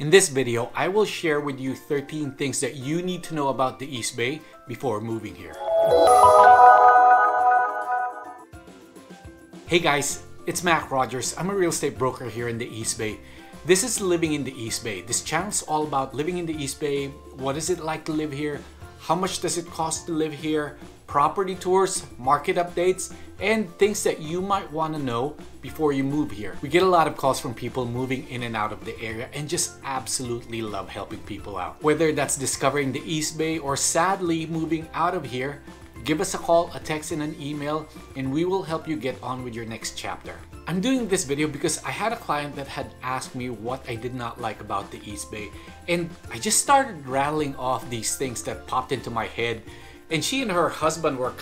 In this video, I will share with you 13 things that you need to know about the East Bay before moving here. Hey guys, it's Mac Rogers. I'm a real estate broker here in the East Bay. This is Living in the East Bay. This channel is all about living in the East Bay. What is it like to live here? How much does it cost to live here? Property tours, market updates, and things that you might want to know before you move here. We get a lot of calls from people moving in and out of the area and just absolutely love helping people out. Whether that's discovering the East Bay or sadly moving out of here, give us a call, a text, and an email, and we will help you get on with your next chapter. I'm doing this video because I had a client that had asked me what I did not like about the East Bay, and I just started rattling off these things that popped into my head. And she and her husband were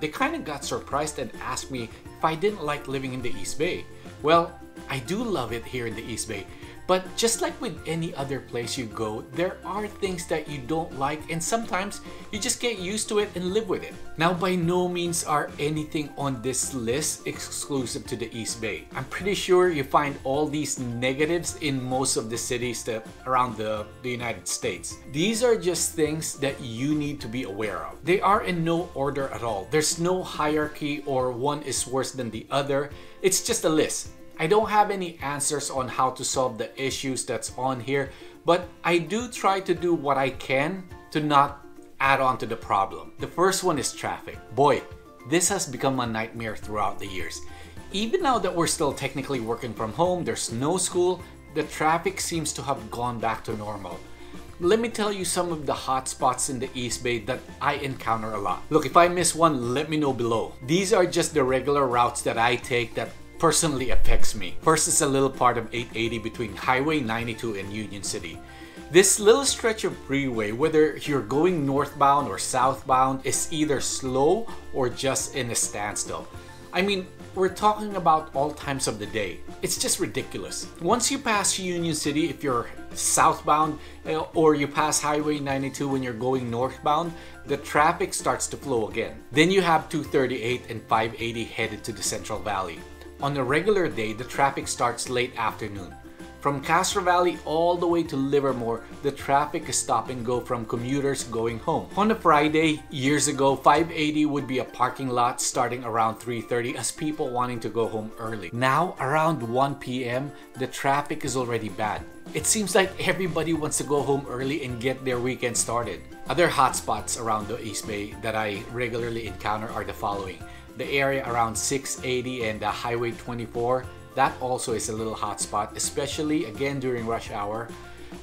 they kind of got surprised and asked me if I didn't like living in the East Bay. Well, I do love it here in the East Bay. But just like with any other place you go, there are things that you don't like, and sometimes you just get used to it and live with it. Now, by no means are anything on this list exclusive to the East Bay. I'm pretty sure you find all these negatives in most of the cities around the United States. These are just things that you need to be aware of. They are in no order at all. There's no hierarchy or one is worse than the other. It's just a list. I don't have any answers on how to solve the issues that's on here, but I do try to do what I can to not add on to the problem. The first one is traffic. Boy, this has become a nightmare throughout the years. Even now that we're still technically working from home, there's no school, the traffic seems to have gone back to normal. Let me tell you some of the hot spots in the East Bay that I encounter a lot. Look, if I miss one, let me know below. These are just the regular routes that I take that personally affects me. First is a little part of 880 between Highway 92 and Union City. This little stretch of freeway, whether you're going northbound or southbound, is either slow or just in a standstill. I mean, we're talking about all times of the day. It's just ridiculous. Once you pass Union City, if you're southbound, or you pass Highway 92 when you're going northbound, the traffic starts to flow again. Then you have 238 and 580 headed to the Central Valley. On a regular day, the traffic starts late afternoon. From Castro Valley all the way to Livermore, the traffic is stop and go from commuters going home. On a Friday, years ago, 580 would be a parking lot starting around 3:30 as people wanting to go home early. Now, around 1 p.m., the traffic is already bad. It seems like everybody wants to go home early and get their weekend started. Other hotspots around the East Bay that I regularly encounter are the following. The area around 680 and Highway 24, that also is a little hotspot, especially again during rush hour.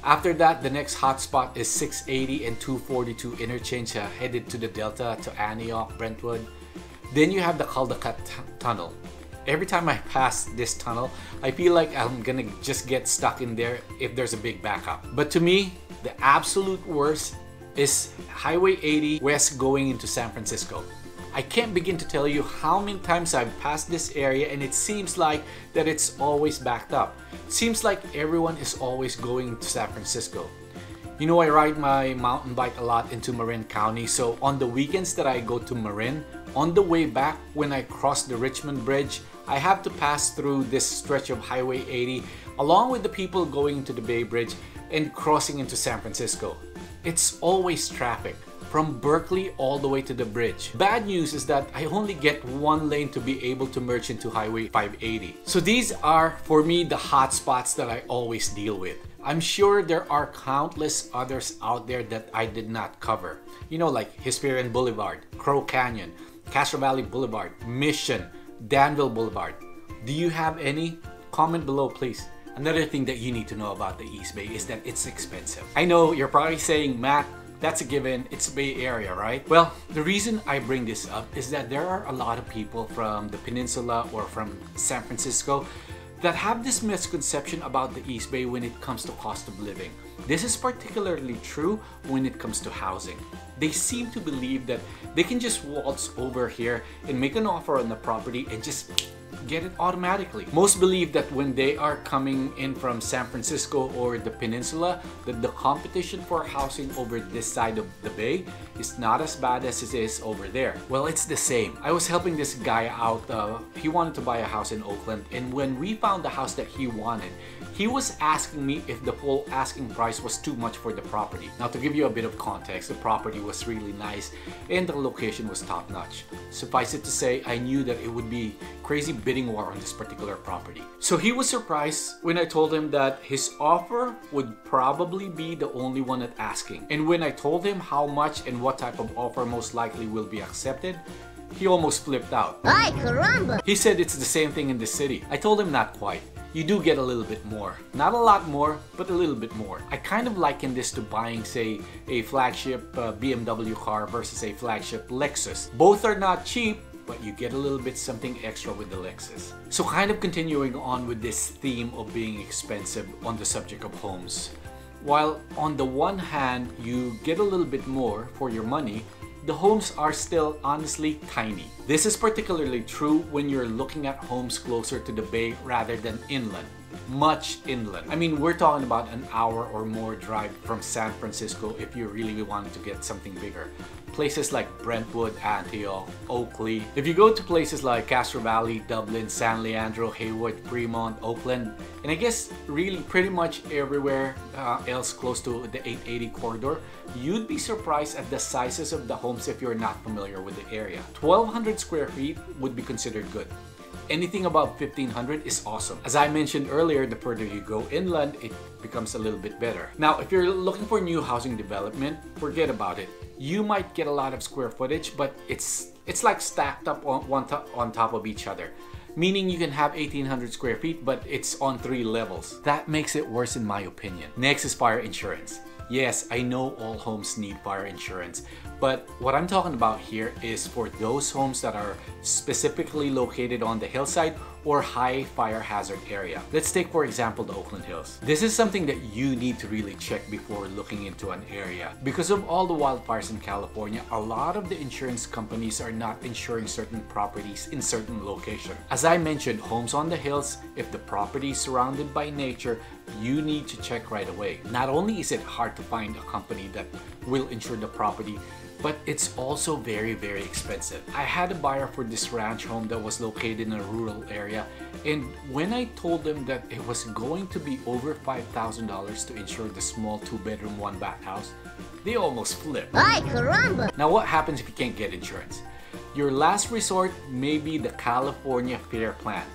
After that, the next hotspot is 680 and 242 interchange headed to the Delta to Antioch, Brentwood. Then you have the Cul-de-Sac tunnel. Every time I pass this tunnel, I feel like I'm gonna just get stuck in there if there's a big backup. But to me, the absolute worst is Highway 80 west going into San Francisco. I can't begin to tell you how many times I've passed this area and it seems like that it's always backed up. It seems like everyone is always going to San Francisco. You know, I ride my mountain bike a lot into Marin County, so on the weekends that I go to Marin, on the way back when I cross the Richmond Bridge, I have to pass through this stretch of Highway 80 along with the people going to the Bay Bridge and crossing into San Francisco. It's always traffic from Berkeley all the way to the bridge. Bad news is that I only get one lane to be able to merge into Highway 580. So these are, for me, the hot spots that I always deal with. I'm sure there are countless others out there that I did not cover. You know, like Hesperian Boulevard, Crow Canyon, Castro Valley Boulevard, Mission, Danville Boulevard. Do you have any? Comment below, please. Another thing that you need to know about the East Bay is that it's expensive. I know you're probably saying, Matt, that's a given, it's Bay Area, right? Well, the reason I bring this up is that there are a lot of people from the peninsula or from San Francisco that have this misconception about the East Bay when it comes to cost of living. This is particularly true when it comes to housing. They seem to believe that they can just waltz over here and make an offer on the property and just get it automatically. Most believe that when they are coming in from San Francisco or the peninsula, that the competition for housing over this side of the bay is not as bad as it is over there. Well, it's the same. I was helping this guy out. He wanted to buy a house in Oakland, and when we found the house that he wanted, He was asking me if the full asking price was too much for the property. Now, to give you a bit of context, the property was really nice and the location was top-notch. Suffice it to say, I knew that it would be crazy bidding war on this particular property. So he was surprised when I told him that his offer would probably be the only one at asking. And when I told him how much and what type of offer most likely will be accepted, he almost flipped out. Ay, caramba! He said it's the same thing in the city. I told him not quite. You do get a little bit more. Not a lot more, but a little bit more. I kind of liken this to buying, say, a flagship BMW car versus a flagship Lexus. Both are not cheap, but you get a little bit something extra with the Lexus. So kind of continuing on with this theme of being expensive on the subject of homes. While on the one hand, you get a little bit more for your money, the homes are still honestly tiny. This is particularly true when you're looking at homes closer to the bay rather than inland. Much inland. I mean, we're talking about an hour or more drive from San Francisco if you really wanted to get something bigger. Places like Brentwood, Antioch, Oakley. If you go to places like Castro Valley, Dublin, San Leandro, Hayward, Fremont, Oakland, and I guess really pretty much everywhere else close to the 880 corridor, you'd be surprised at the sizes of the homes if you're not familiar with the area. 1,200 square feet would be considered good. Anything above 1,500 is awesome. As I mentioned earlier, the further you go inland, it becomes a little bit better. Now, if you're looking for new housing development, forget about it. You might get a lot of square footage, but it's like stacked up on top of each other. Meaning you can have 1,800 square feet, but it's on 3 levels. That makes it worse in my opinion. Next is fire insurance. Yes, I know all homes need fire insurance, but what I'm talking about here is for those homes that are specifically located on the hillside or high fire hazard area. Let's take for example the Oakland Hills. This is something that you need to really check before looking into an area. Because of all the wildfires in California, a lot of the insurance companies are not insuring certain properties in certain locations. As I mentioned, homes on the hills, if the property is surrounded by nature, you need to check right away. Not only is it hard to find a company that will insure the property, but it's also very, very expensive. I had a buyer for this ranch home that was located in a rural area, and when I told them that it was going to be over $5,000 to insure the small 2-bedroom, 1-bath house, they almost flipped. Ay, caramba! Now what happens if you can't get insurance? Your last resort may be the California Fair Plan.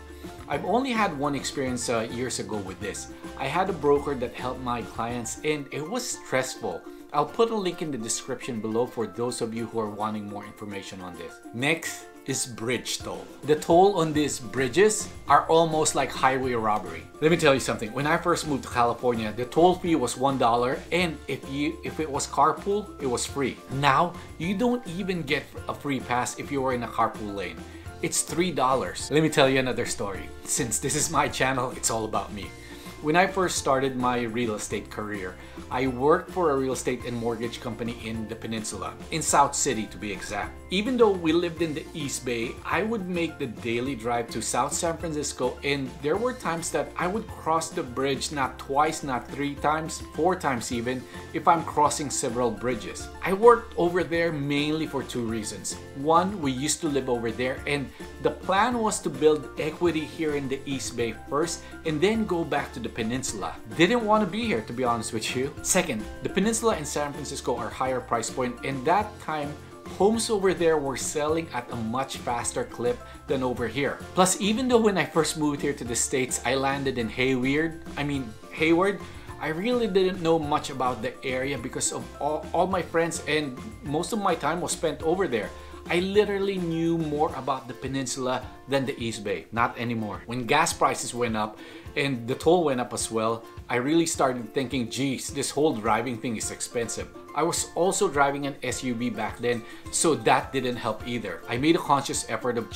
I've only had one experience years ago with this. I had a broker that helped my clients and it was stressful. I'll put a link in the description below for those of you who are wanting more information on this. Next is bridge toll. The toll on these bridges are almost like highway robbery. Let me tell you something. When I first moved to California, the toll fee was $1, and if it was carpool, it was free. Now, you don't even get a free pass if you are in a carpool lane. It's $3. Let me tell you another story. Since this is my channel, it's all about me. When I first started my real estate career, I worked for a real estate and mortgage company in the peninsula, in South City to be exact. Even though we lived in the East Bay, I would make the daily drive to South San Francisco, and there were times that I would cross the bridge not twice, not 3 times, 4 times even, if I'm crossing several bridges. I worked over there mainly for 2 reasons. One, we used to live over there, and the plan was to build equity here in the East Bay first, and then go back to the peninsula. Didn't want to be here, to be honest with you. Second, the peninsula and San Francisco are higher price point, and that time homes over there were selling at a much faster clip than over here. Plus, even though when I first moved here to the States, I landed in Hayward, I really didn't know much about the area because of all my friends, and most of my time was spent over there. I literally knew more about the peninsula than the East Bay. Not anymore. When gas prices went up and the toll went up as well, I really started thinking, geez, this whole driving thing is expensive. I was also driving an SUV back then, so that didn't help either. I made a conscious effort of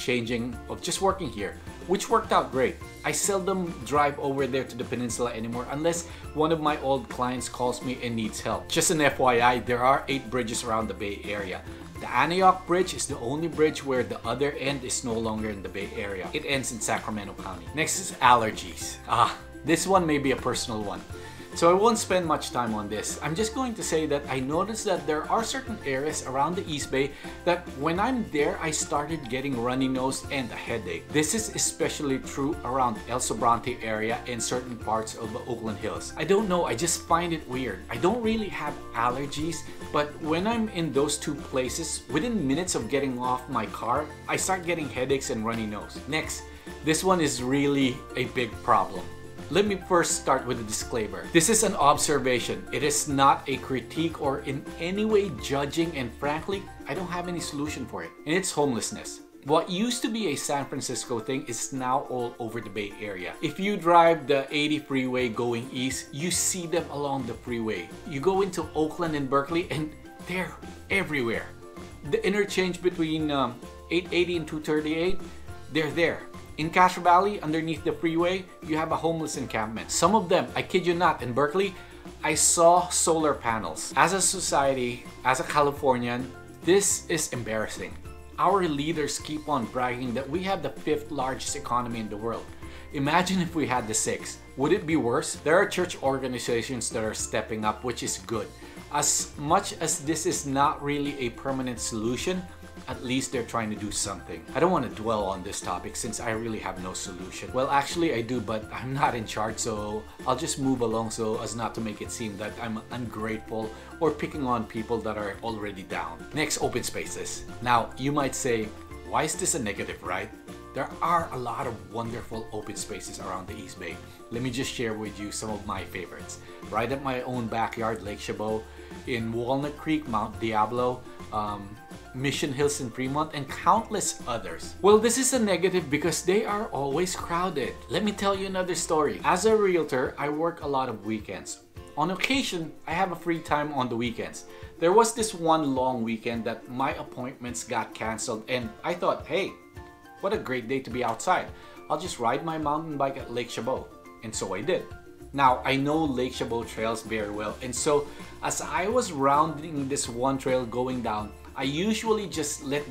just working here, which worked out great. I seldom drive over there to the peninsula anymore unless one of my old clients calls me and needs help. Just an FYI, there are 8 bridges around the Bay Area. The Antioch Bridge is the only bridge where the other end is no longer in the Bay Area. It ends in Sacramento County. Next is allergies. This one may be a personal one. So I won't spend much time on this. I'm just going to say that I noticed that there are certain areas around the East Bay that when I'm there, I started getting runny nose and a headache. This is especially true around El Sobrante area and certain parts of the Oakland Hills. I don't know, I just find it weird. I don't really have allergies, but when I'm in those two places, within minutes of getting off my car, I start getting headaches and runny nose. Next, this one is really a big problem. Let me first start with a disclaimer. This is an observation. It is not a critique or in any way judging, and frankly, I don't have any solution for it. And it's homelessness. What used to be a San Francisco thing is now all over the Bay Area. If you drive the 80 freeway going east, you see them along the freeway. You go into Oakland and Berkeley and they're everywhere. The interchange between 880 and 238, they're there. In Castro Valley, underneath the freeway, you have a homeless encampment. Some of them, I kid you not, in Berkeley, I saw solar panels. As a society, as a Californian, this is embarrassing. Our leaders keep on bragging that we have the 5th largest economy in the world. Imagine if we had the 6th. Would it be worse? There are church organizations that are stepping up, which is good. As much as this is not really a permanent solution, at least they're trying to do something. I don't want to dwell on this topic since I really have no solution. Well, actually I do, but I'm not in charge, so I'll just move along so as not to make it seem that I'm ungrateful or picking on people that are already down. Next, open spaces. Now, you might say, why is this a negative, right? There are a lot of wonderful open spaces around the East Bay. Let me just share with you some of my favorites. Right at my own backyard, Lake Chabot, in Walnut Creek, Mount Diablo, Mission Hills in Fremont, and countless others. Well, this is a negative because they are always crowded. Let me tell you another story. As a realtor, I work a lot of weekends. On occasion, I have a free time on the weekends. There was this one long weekend that my appointments got canceled and I thought, hey, what a great day to be outside. I'll just ride my mountain bike at Lake Chabot. And so I did. Now, I know Lake Chabot trails very well, and so as I was rounding this one trail going down, I usually just let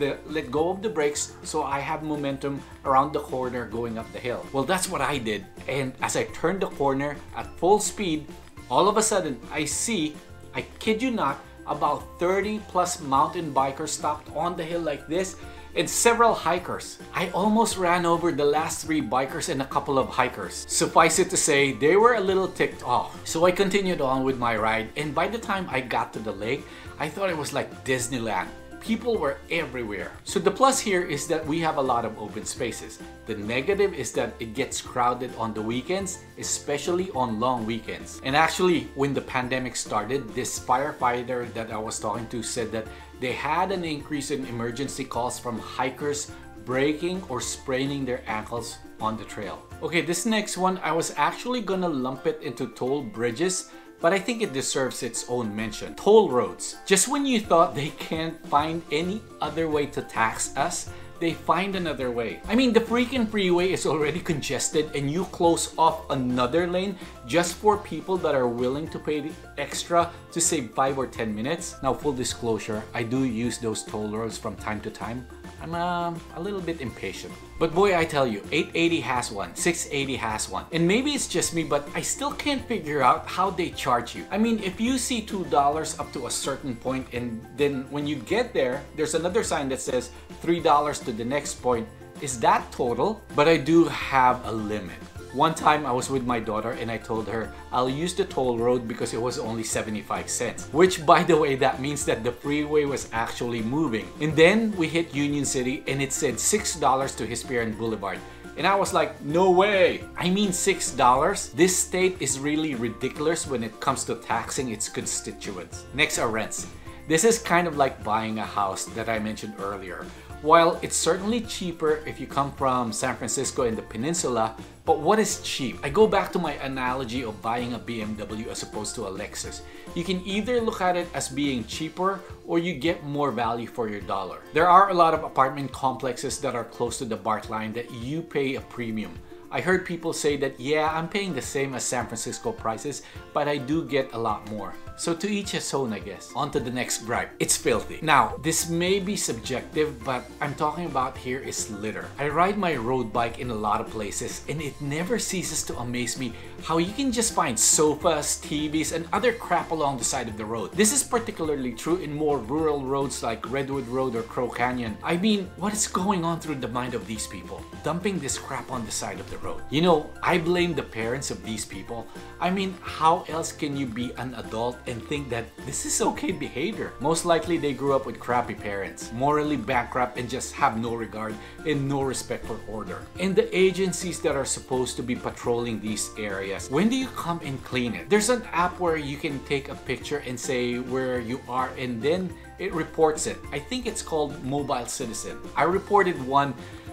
go of the brakes so I have momentum around the corner going up the hill. Well, that's what I did, and as I turned the corner at full speed, all of a sudden I see, I kid you not, about 30 plus mountain bikers stopped on the hill like this, and several hikers. I almost ran over the last 3 bikers and a couple of hikers. Suffice it to say, they were a little ticked off. So I continued on with my ride, and by the time I got to the lake, I thought it was like Disneyland. People were everywhere. So the plus here is that we have a lot of open spaces. The negative is that it gets crowded on the weekends, especially on long weekends. And actually, when the pandemic started, this firefighter that I was talking to said that they had an increase in emergency calls from hikers breaking or spraining their ankles on the trail. Okay, this next one, I was actually gonna lump it into toll bridges, but I think it deserves its own mention. Toll roads. Just when you thought they can't find any other way to tax us, they find another way. I mean, the freaking freeway is already congested and you close off another lane just for people that are willing to pay the extra to save 5 or 10 minutes. Now, full disclosure, I do use those toll roads from time to time. I'm a little bit impatient. But boy, I tell you, 880 has one, 680 has one. And maybe it's just me, but I still can't figure out how they charge you. I mean, if you see $2 up to a certain point and then when you get there, there's another sign that says $3 to the next point. Is that total? But I do have a limit. One time I was with my daughter and I told her I'll use the toll road because it was only 75 cents. Which, by the way, that means that the freeway was actually moving. And then we hit Union City and it said $6 to Hesperian Boulevard. And I was like, no way! I mean $6? This state is really ridiculous when it comes to taxing its constituents. Next are rents. This is kind of like buying a house that I mentioned earlier. While it's certainly cheaper if you come from San Francisco and the peninsula, but what is cheap? I go back to my analogy of buying a BMW as opposed to a Lexus. You can either look at it as being cheaper or you get more value for your dollar. There are a lot of apartment complexes that are close to the BART line that you pay a premium. I heard people say that, yeah, I'm paying the same as San Francisco prices, but I do get a lot more. So to each his own, I guess. On to the next gripe. It's filthy. Now, this may be subjective, but I'm talking about here is litter. I ride my road bike in a lot of places, and it never ceases to amaze me how you can just find sofas, TVs, and other crap along the side of the road. This is particularly true in more rural roads like Redwood Road or Crow Canyon. I mean, what is going on through the mind of these people? Dumping this crap on the side of the road. You know, I blame the parents of these people. I mean, how else can you be an adult and think that this is okay behavior? Most likely they grew up with crappy parents, morally bankrupt, and just have no regard and no respect for order. And the agencies that are supposed to be patrolling these areas, when do you come and clean it? There's an app where you can take a picture and say where you are, and then it reports it. I think it's called Mobile Citizen. I reported one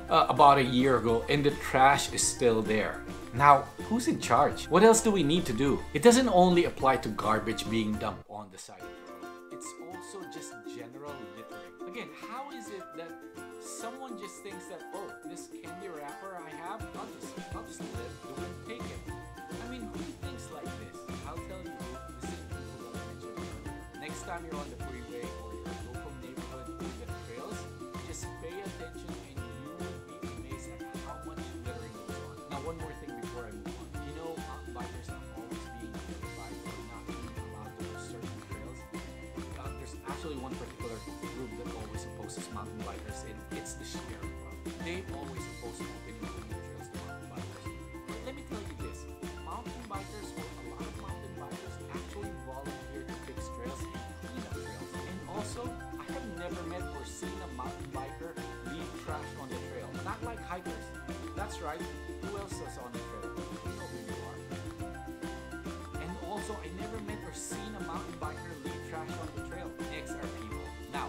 about a year ago, and the trash is still there. Now, who's in charge? What else do we need to do? It doesn't only apply to garbage being dumped on the side of the road. It's also just general littering. Again, how is it that someone just thinks that, oh, this candy wrapper I have, I'll just live do it, take it. I mean, who thinks like this? I'll tell you, the same people that I mentioned. Next time you're on the freeway or your local neighborhood with the trails, just pay attention and you will be amazed at how much littering goes on. Now, one more thing before I move on. You know, mountain bikers are always being vilified for not being allowed to use certain trails. There's actually one particular group that always opposes mountain bikers, and it's the sheriff. They always oppose opening up new trails to mountain bikers. But let me tell you this, mountain bikers, or a lot of mountain bikers, actually volunteer to fix trails and clean up trails. And also, I have never met or seen a mountain biker leave trash on the trail. Not like hikers. That's right. Who else is on the trail? You know who you are. And also, I never met or seen a mountain biker leave trash on the trail. Next are people. Now,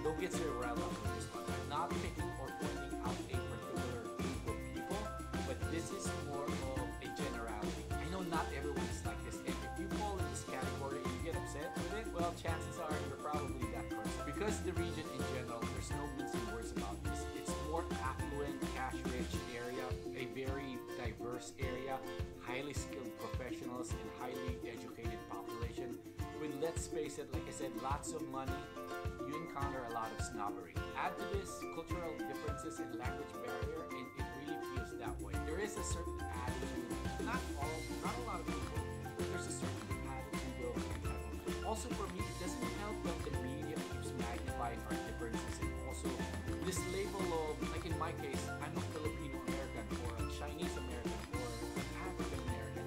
don't get so riled up with this one. I'm not picking or pointing out a particular group of people, but this is more of a generality. I know not everyone is like this, and if you fall in this category and you get upset with it, well, chances are you're probably that person. Because the region in general, there's no mincing words about this. It's more affluent, cash-rich area, a very diverse area, highly skilled professionals, and highly educated population. With, let's face it, like I said, lots of money, you encounter a lot of snobbery. Add to this cultural differences and language barrier, and it really feels that way. There is a certain attitude, not a lot of people, but there's a certain attitude of entitlement. Also for me, it doesn't help that the media keeps magnifying our differences, and also this label of, like in my case, I'm a Filipino American or a Chinese American or an African American.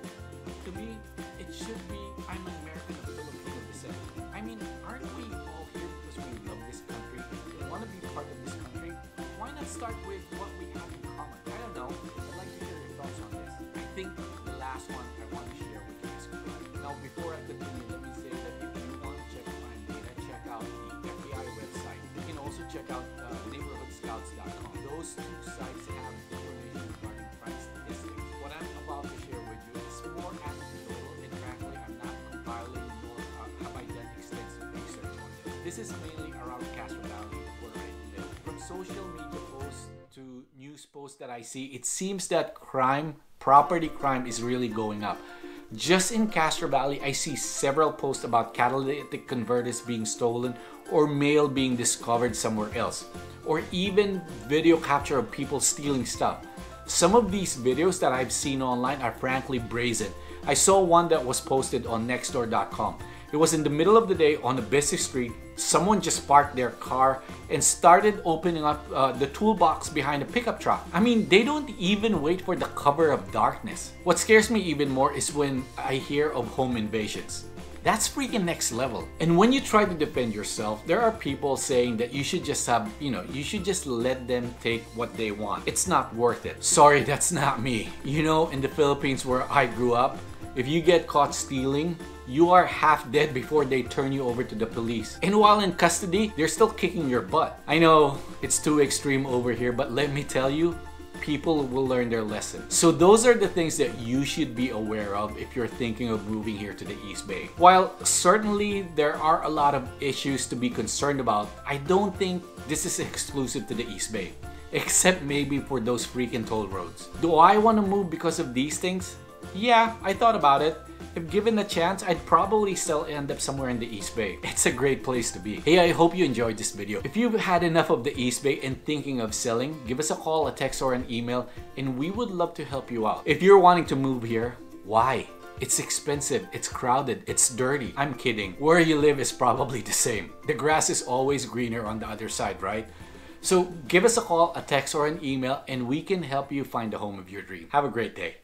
To me, it should be I'm an American of Filipino descent. I mean, aren't we all here because we love this country and want to be part of this country? Why not start with what we have in common? I don't know. I'd like to hear your thoughts on this. I think the last one I want to share with you is crime. Now, before I continue, let me say that if you want to check crime data, check out the FBI website. You can also check out neighborhoodscouts.com. Those two sites have information regarding crime statistics. What I'm about to share with you is more anecdotal, and frankly, I'm not compiling nor have I done extensive research on this. This is mainly around Castro Valley, where I live. From social media posts to news posts that I see, it seems that property crime is really going up. Just in Castro Valley, I see several posts about catalytic converters being stolen or mail being discovered somewhere else, or even video capture of people stealing stuff. Some of these videos that I've seen online are frankly brazen. I saw one that was posted on nextdoor.com. It was in the middle of the day on a busy street. Someone just parked their car and started opening up the toolbox behind a pickup truck. I mean, they don't even wait for the cover of darkness. What scares me even more is when I hear of home invasions. That's freaking next level. And when you try to defend yourself, there are people saying that you should just have, you should just let them take what they want. It's not worth it. Sorry, that's not me. You know, in the Philippines where I grew up, if you get caught stealing, you are half dead before they turn you over to the police. And while in custody, they're still kicking your butt. I know it's too extreme over here, but let me tell you, people will learn their lesson. So those are the things that you should be aware of if you're thinking of moving here to the East Bay. While certainly there are a lot of issues to be concerned about, I don't think this is exclusive to the East Bay. except maybe for those freaking toll roads. Do I want to move because of these things? Yeah, I thought about it. If given the chance, I'd probably still end up somewhere in the East Bay. It's a great place to be. Hey, I hope you enjoyed this video. If you've had enough of the East Bay and thinking of selling, give us a call, a text, or an email, and we would love to help you out. If you're wanting to move here, why? It's expensive, it's crowded, it's dirty. I'm kidding. Where you live is probably the same. The grass is always greener on the other side, right? So give us a call, a text, or an email, and we can help you find the home of your dream. Have a great day.